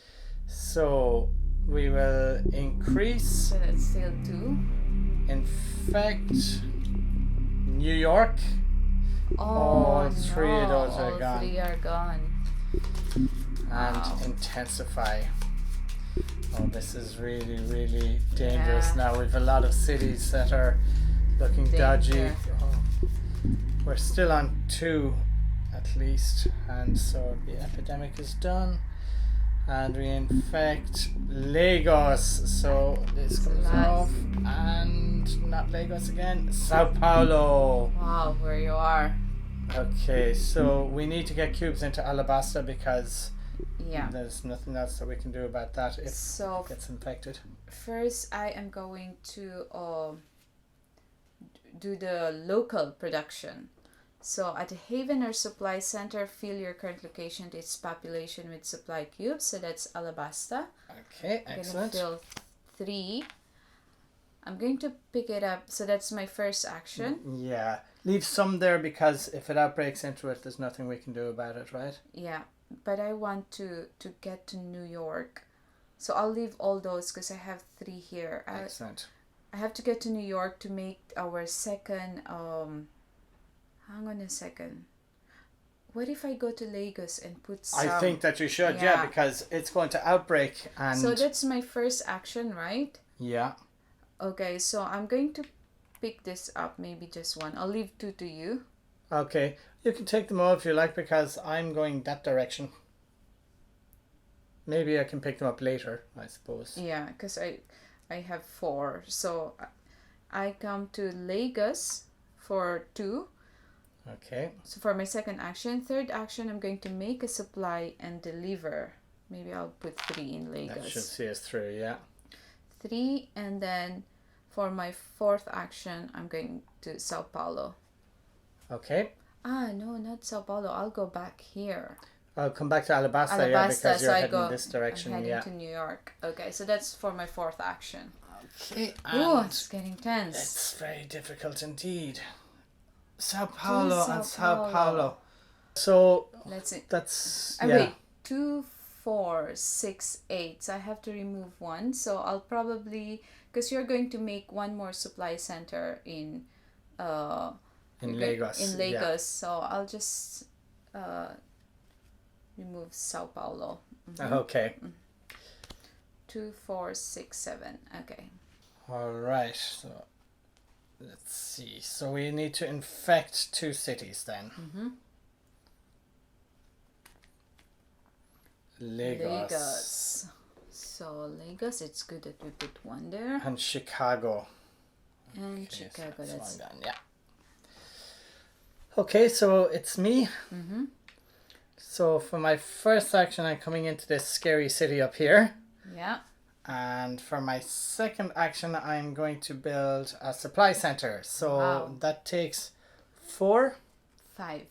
So we will increase,
So that's still 2.
infect, New York.
Oh,
All 3 of those are
all
gone.
3 are gone.
And
Wow.
intensify. Oh, this is really, really dangerous
Yeah.
now. We've a lot of cities that are looking dodgy.
Danger.
Oh. We're still on 2 at least, and so the epidemic is done. And we infect Lagos, so this comes
Nice.
off, and not Lagos again, Sao Paulo.
Wow, where you are.
Okay, so we need to get cubes into Alabasta because
Yeah.
there's nothing else that we can do about that if
So
it gets infected.
first, I am going to do the local production. So at the Haven or Supply Center, fill your current location to its population with supply cubes. So that's Alabasta.
Okay,
I'm
excellent.
gonna fill 3. I'm going to pick it up. So that's my first action.
Yeah, leave some there because if it outbreaks into it, there's nothing we can do about it, right?
Yeah, but I want to get to New York. So I'll leave all those because I have 3 here.
Excellent.
I have to get to New York to make our second hang on a second. What if I go to Lagos and put some...
I think that you should, yeah,
Yeah.
because it's going to outbreak and...
So that's my first action, right?
Yeah.
Okay, so I'm going to pick this up, maybe just 1. I'll leave 2 to you.
Okay, you can take them all if you like because I'm going that direction. Maybe I can pick them up later, I suppose.
Yeah, because I have 4. So I come to Lagos for 2.
Okay.
So for my second action, third action, I'm going to make a supply and deliver. Maybe I'll put 3 in
That should
Lagos.
see us through, yeah.
3, and then for my fourth action, I'm going to Sao Paulo.
Okay.
No, not Sao Paulo. I'll go back here.
I'll come back to Alabasta, yeah, because you're
so I
heading
go.
this direction,
I'm heading
yeah.
to New York. Okay, so that's for my fourth action.
Okay,
Oh,
and
it's getting tense.
it's very difficult indeed. Sao Paulo
Sao
and Sao
Paulo.
Paulo. So
Let's see.
that's
Oh,
yeah.
wait, 2, 4, 6, 8. So I have to remove 1. So I'll probably, because you're going to make 1 more supply center in
Lagos.
In Lagos. So I'll just remove Sao Paulo.
Yeah. Okay.
2, 4, 6, 7. Okay.
All right. So let's see. So we need to infect 2 cities then. Lagos.
So Lagos, it's good that we put 1 there.
And Chicago.
And
Okay, so
Chicago,
that's
that's
one done, yeah. Okay, so it's me. So for my first action, I'm coming into this scary city up here.
yeah.
And for my second action, I'm going to build a supply center. So
Wow.
that takes 4.
5.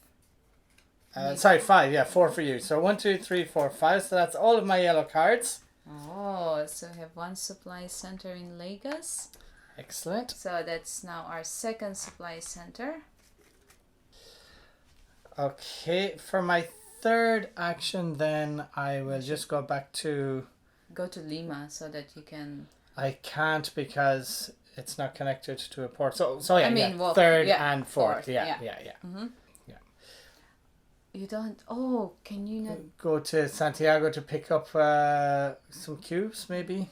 Sorry, 5. Yeah, 4 for you. So 1, 2, 3, 4, 5. So that's all of my yellow cards.
Oh, so we have 1 supply center in Lagos.
Excellent.
So that's now our second supply center.
Okay, for my third action, then I will just go back to...
Go to Lima so that you can.
I can't because it's not connected to a port. So yeah,
I mean,
yeah.
well,
Third
yeah,
and fourth.
fourth,
Yeah.
yeah. You don't. Oh, can you not?
Go to Santiago to pick up some cubes, maybe.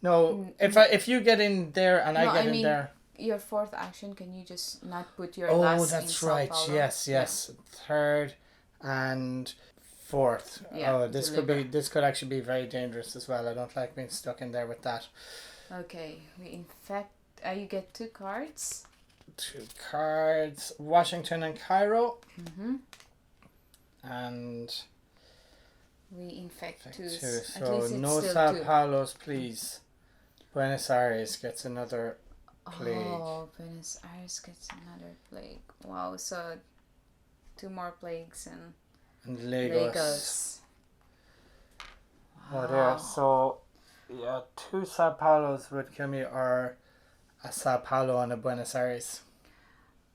No, if you get in there and I
No,
get
I
in
mean,
there.
Your fourth action, can you just not put your
Oh,
last in
that's
Sao
right.
Paulo?
Yes. Third and fourth.
Yeah,
Oh, this
deliver.
could actually be very dangerous as well. I don't like being stuck in there with that.
Okay, we infect. You get 2 cards.
2 cards. Washington and Cairo. And
We infect 2.
two.
At
So
least it's
no
still
Sao
2.
Paulos, please. Buenos Aires gets another plague.
Oh, Buenos Aires gets another plague. Wow, so 2 more plagues in
And Lagos.
Lagos.
Oh dear. So, yeah, 2 Sao Paulos would kill me, or a Sao Paulo and a Buenos Aires.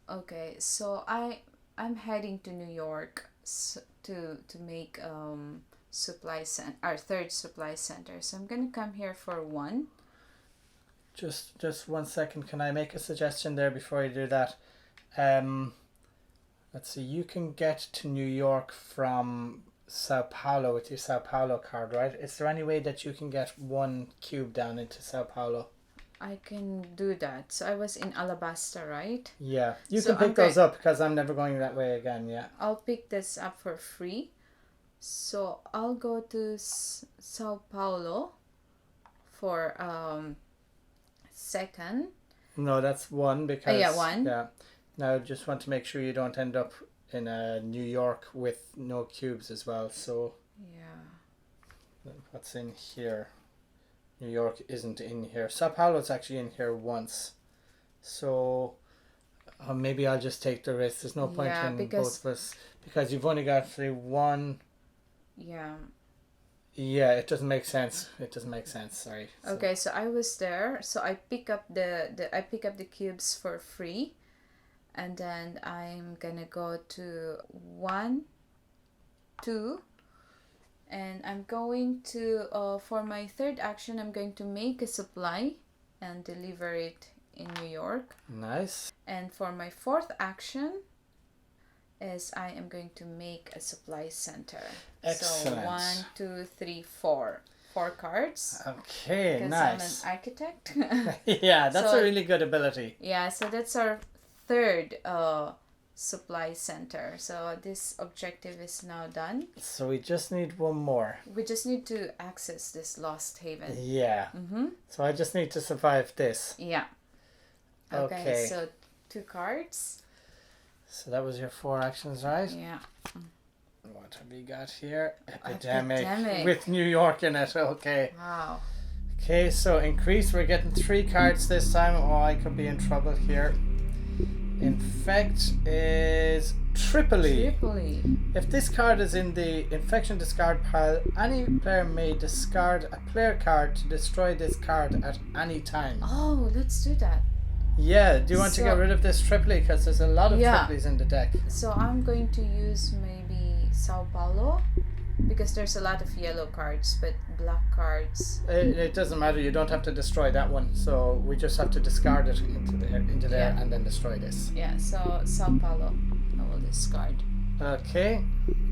Okay, so I'm heading to New York to make our third supply center. So I'm gonna come here for 1.
Just 1 second. Can I make a suggestion there before you do that? Let's see. You can get to New York from Sao Paulo with your Sao Paulo card, right? Is there any way that you can get 1 cube down into Sao Paulo?
I can do that. So I was in Alabasta, right?
Yeah, you
So
can pick those up because I'm never going that way again. Yeah.
I'll pick this up for free. So I'll go to Sao Paulo for 2nd.
No, that's 1 because.
Yeah, 1.
Yeah. Now, just want to make sure you don't end up in New York with no cubes as well. So.
Yeah.
What's in here? New York isn't in here. Sao Paulo's actually in here once. So maybe I'll just take the risk. There's no point in both of us. Because you've only got 1.
Yeah.
Yeah, it doesn't make sense. It doesn't make sense. Sorry.
Okay, so I was there. So I pick up the cubes for free. And then I'm gonna go to 1, 2. And I'm going to, for my 3rd action, I'm going to make a supply and deliver it in New York.
Nice.
And for my 4th action is I am going to make a supply center.
Excellent.
So 1, 2, 3, 4. 4 cards.
Okay, nice.
Because I'm an architect.
Yeah, that's a really good ability.
Yeah, so that's our 3rd supply center. So this objective is now done.
So we just need 1 more.
We just need to access this lost haven.
Yeah. So I just need to survive this.
Yeah. Okay. So 2 cards.
So that was your 4 actions, right?
Yeah.
What have we got here? Epidemic. With New York in it. Okay.
Wow.
Okay, so increase. We're getting 3 cards this time. Oh, I could be in trouble here. Infect is Tripoli. If this card is in the infection discard pile, any player may discard a player card to destroy this card at any time.
Oh, let's do that.
Yeah, do you want to get rid of this Tripoli? Because there's a lot of Tripolis in the deck.
So I'm going to use maybe Sao Paulo because there's a lot of yellow cards, but black cards.
It doesn't matter. You don't have to destroy that one. So we just have to discard it into there and then destroy this.
Yeah, so Sao Paulo I will discard.
Okay,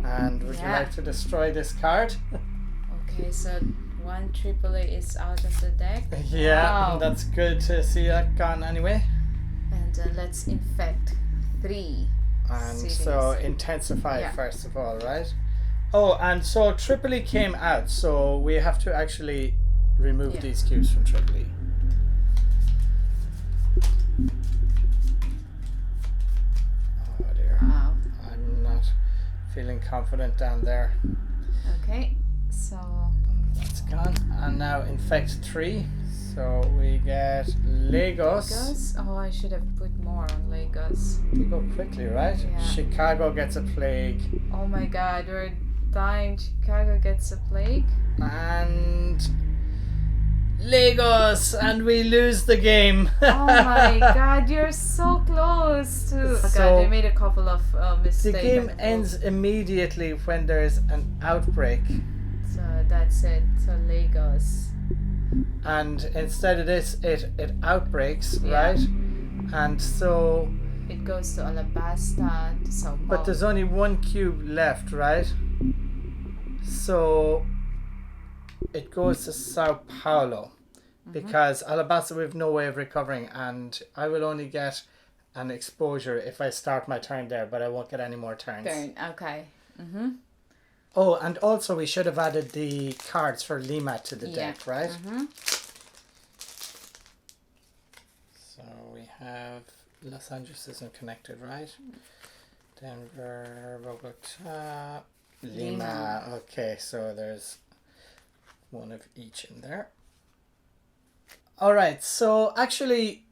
and would you like to destroy this card?
Okay, so 1 Tripoli is out of the deck.
Yeah, that's good to see that gone anyway.
And let's infect 3.
And
cities.
so intensify first of all, right? Oh, and so Tripoli came out, so we have to actually remove these cubes from Tripoli. Oh dear.
Wow.
I'm not feeling confident down there.
Okay, so
that's gone. And now infect 3. So we get Lagos.
Oh, I should have put more on Lagos.
We go quickly, right?
Yeah.
Chicago gets a plague.
Oh my god, we're dying. Chicago gets a plague.
And Lagos, and we lose the game.
Oh my god, you're so close to. Oh god, I made a couple of mistakes.
The game ends immediately when there's an outbreak.
So that's it. So Lagos.
And instead of this, it outbreaks, right? And so
it goes to Alabasta, to Sao Paulo.
But there's only 1 cube left, right? So it goes to Sao Paulo because Alabasta we have no way of recovering, and I will only get an exposure if I start my turn there, but I won't get any more turns.
Okay.
Oh, and also we should have added the cards for Lima to the deck, right? So we have Los Angeles isn't connected, right? Denver, Bogota, Lima. Okay, so there's 1 of each in there. Alright, so actually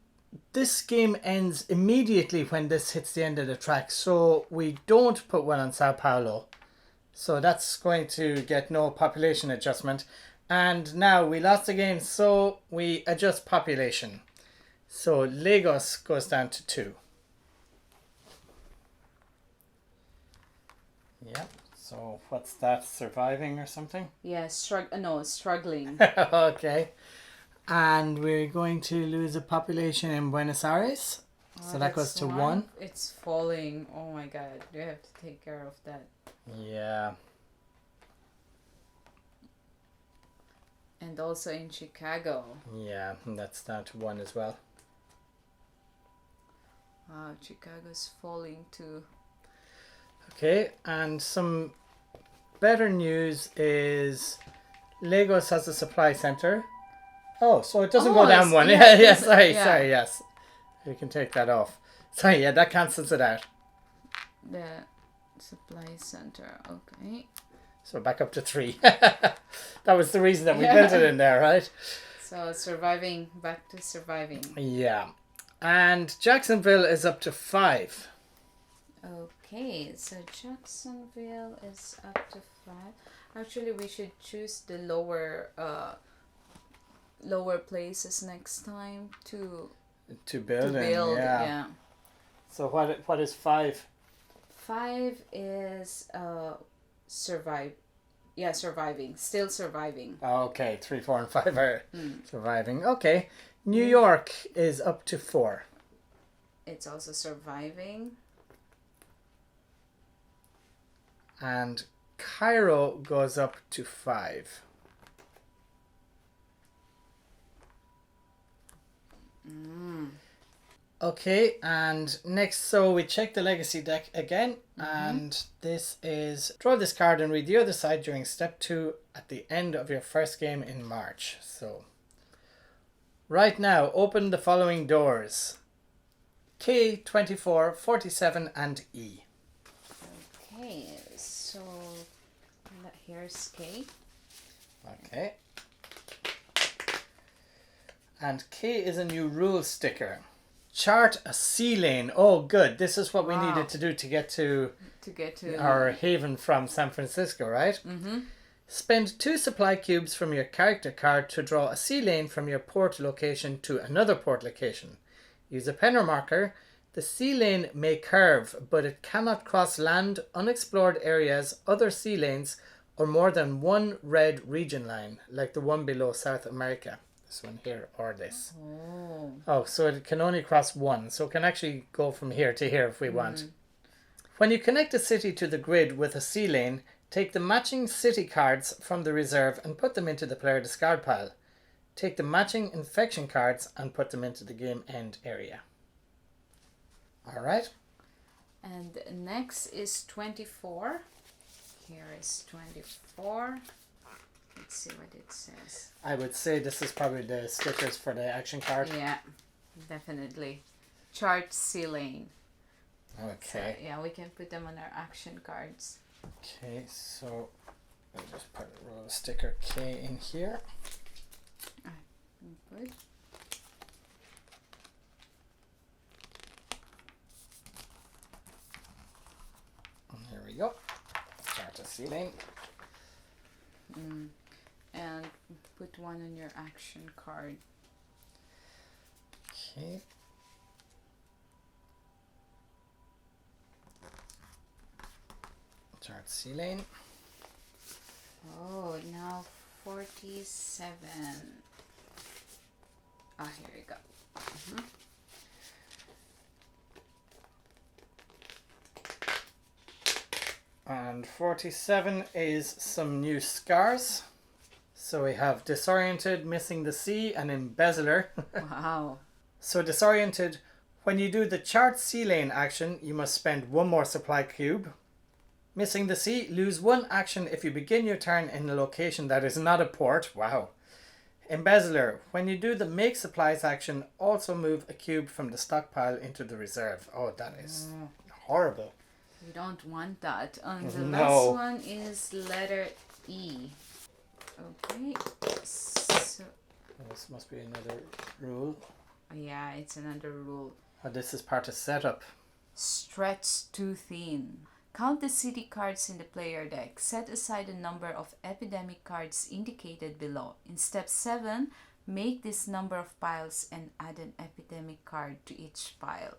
this game ends immediately when this hits the end of the track, so we don't put one on Sao Paulo. So that's going to get no population adjustment. And now we lost the game, so we adjust population. So Lagos goes down to 2. Yep. So what's that? Surviving or something?
Yeah, struggling.
Okay. And we're going to lose a population in Buenos Aires.
Oh,
So that goes
that's
to 1.
It's falling. Oh my god. You have to take care of that.
Yeah.
And also in Chicago.
Yeah, and that's down to 1 as well.
Wow, Chicago's falling too.
Okay, and some better news is Lagos has a supply center. Oh, so it doesn't go down 1.
Yeah,
sorry,
yeah.
sorry, yes. We can take that off. Sorry, yeah, that cancels it out.
The supply center, okay.
So back up to 3. That was the reason that we built it in there, right?
So surviving, back to surviving.
Yeah. And Jacksonville is up to 5.
Okay, so Jacksonville is up to 5. Actually, we should choose the lower places next time to
build.
Yeah.
So what is 5?
5 is surviving. Still surviving.
Okay, 3, 4, and 5 are surviving. Okay. New York is up to 4.
It's also surviving.
And Cairo goes up to 5. Okay, and next, so we check the legacy deck again, and this is draw this card and read the other side during step 2 at the end of your first game in March. So, right now, open the following doors: K, 24, 47, and E.
Okay, so here's K.
Okay. And K is a new rule sticker. Chart a sea lane. Oh, good. This is what we needed to do to get to our haven from San Francisco, right? Mm-hmm. Spend 2 supply cubes from your character card to draw a sea lane from your port location to another port location. Use a pen or marker. The sea lane may curve, but it cannot cross land, unexplored areas, other sea lanes, or more than one red region line, like the one below South America. This one here, or this. Oh, so it can only cross 1. So it can actually go from here to here if we want. When you connect a city to the grid with a sea lane, take the matching city cards from the reserve and put them into the player discard pile. Take the matching infection cards and put them into the game end area. Alright.
And next is 24. Here is 24. Let's see what it says.
I would say this is probably the stickers for the action card.
Yeah, definitely. Chart ceiling.
Okay.
So, yeah, we can put them on our action cards.
Okay, so I'll just put a roll of sticker K in here.
Good.
And here we go. Chart a ceiling.
And put one on your action card.
Okay. Chart ceiling.
Oh, now 47. Ah, here we go.
And 47 is some new scars. So we have Disoriented, Missing the Sea, and Embezzler.
Wow.
So Disoriented, when you do the Chart Sea Lane action, you must spend 1 more supply cube. Missing the Sea, lose 1 action if you begin your turn in a location that is not a port. Wow. Embezzler, when you do the Make Supplies action, also move a cube from the stockpile into the reserve. Oh, that is horrible.
You don't want that. And the
No.
last one is letter E. Okay. So
This must be another rule.
Yeah, it's another rule.
Oh, this is part of setup.
Stretch too thin. Count the city cards in the player deck. Set aside a number of epidemic cards indicated below. In step 7, make this number of piles and add an epidemic card to each pile.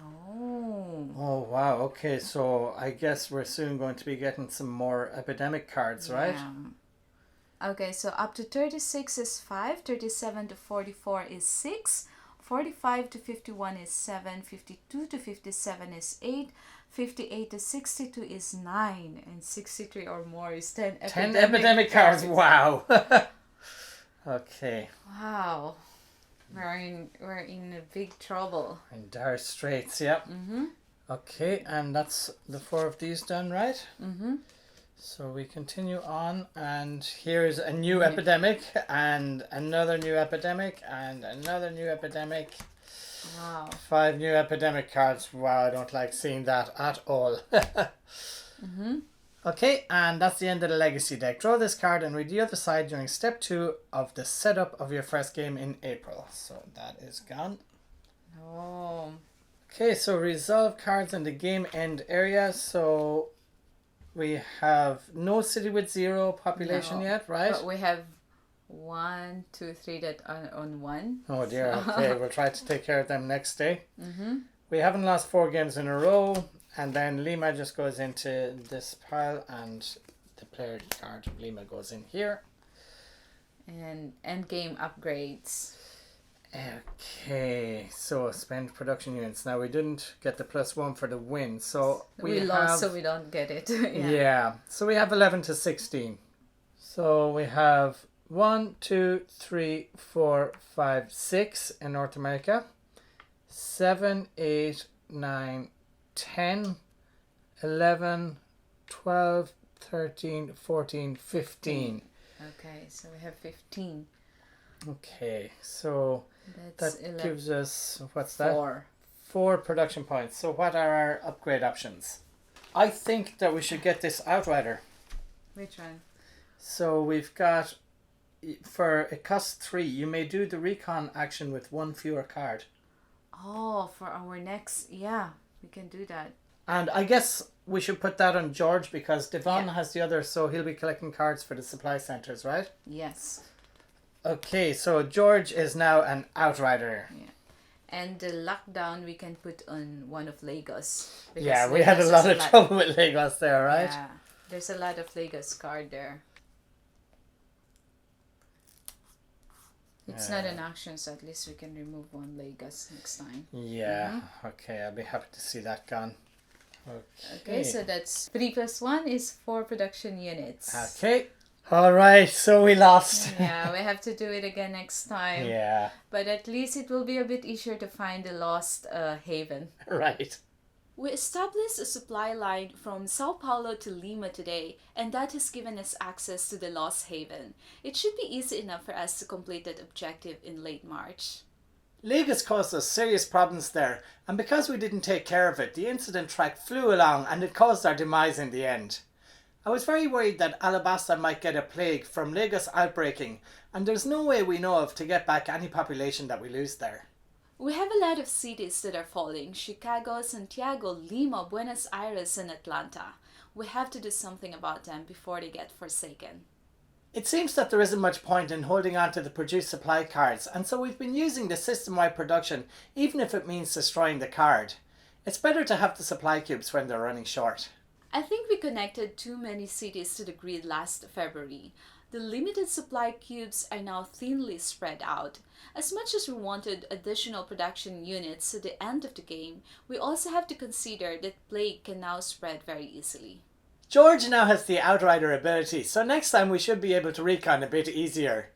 Oh.
Oh, wow. Okay, so I guess we're soon going to be getting some more epidemic cards, right?
Yeah. Okay, so up to 36 is 5, 37 to 44 is 6, 45 to 51 is 7, 52 to 57 is 8, 58 to 62 is 9, and 63 or more is 10
10 epidemic cards. Wow. Okay.
Wow. We're in a big trouble.
In dire straits, yep. Okay, and that's the 4 of these done, right? So we continue on, and here's a new epidemic, and another new epidemic, and another new epidemic.
Wow.
5 new epidemic cards. Wow, I don't like seeing that at all. Okay, and that's the end of the legacy deck. Draw this card and read the other side during step 2 of the setup of your first game in April. So that is gone.
Oh.
Okay, so resolve cards in the game end area. So we have no city with 0 population yet, right?
But we have 1, 2, 3 that are on 1.
Oh dear, okay, we'll try to take care of them next day. We haven't lost 4 games in a row, and then Lima just goes into this pile, and the player card of Lima goes in here.
And end game upgrades.
Okay, so spend production units. Now we didn't get the +1 for the win, so
we lost, so we don't get it.
Yeah, so we have 11 to 16. So we have 1, 2, 3, 4, 5, 6 in North America. 7, 8, 9, 10, 11, 12, 13, 14, 15.
Okay, so we have 15.
Okay, so
That's
that
11.
gives us, what's that?
4.
4 production points. So what are our upgrade options? I think that we should get this Outrider.
Which one?
So we've got, for it costs 3, you may do the recon action with 1 fewer card.
Oh, for our next, yeah, we can do that.
And I guess we should put that on George, because Devon has the other, so he'll be collecting cards for the supply centers, right?
Yes.
Okay, so George is now an Outrider.
Yeah. And the lockdown we can put on one of Lagos.
Yeah, we had a lot of trouble with Lagos there, right?
Yeah, there's a lot of Lagos card there. It's not an action, so at least we can remove 1 Lagos next time.
Yeah, okay, I'll be happy to see that gone.
Okay, so that's 3 + 1 is 4 production units.
Okay. Alright, so we lost.
Yeah, we have to do it again next time.
Yeah.
But at least it will be a bit easier to find the lost haven.
Right.
We established a supply line from Sao Paulo to Lima today, and that has given us access to the Lost Haven. It should be easy enough for us to complete that objective in late March.
Lagos caused us serious problems there, and because we didn't take care of it, the incident track flew along and it caused our demise in the end. I was very worried that Alabasta might get a plague from Lagos outbreaking, and there's no way we know of to get back any population that we lose there.
We have a lot of cities that are falling: Chicago, Santiago, Lima, Buenos Aires, and Atlanta. We have to do something about them before they get forsaken.
It seems that there isn't much point in holding on to the produced supply cards, and so we've been using the system-wide production, even if it means destroying the card. It's better to have the supply cubes when they're running short.
I think we connected too many cities to the grid last February. The limited supply cubes are now thinly spread out. As much as we wanted additional production units to the end of the game, we also have to consider that plague can now spread very easily.
George now has the Outrider ability, so next time we should be able to recon a bit easier.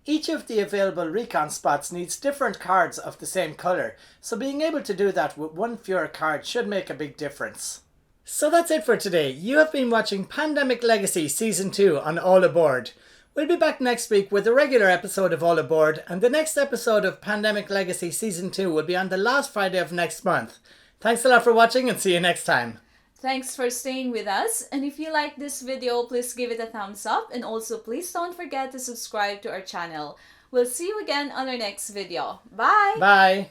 Each of the available recon spots needs different cards of the same colour, so being able to do that with 1 fewer card should make a big difference. So that's it for today. You have been watching Pandemic Legacy Season 2 on All Aboard. We'll be back next week with a regular episode of All Aboard, and the next episode of Pandemic Legacy Season 2 will be on the last Friday of next month. Thanks a lot for watching, and see you next time.
Thanks for staying with us, and if you like this video, please give it a thumbs up, and also please don't forget to subscribe to our channel. We'll see you again on our next video. Bye!
Bye!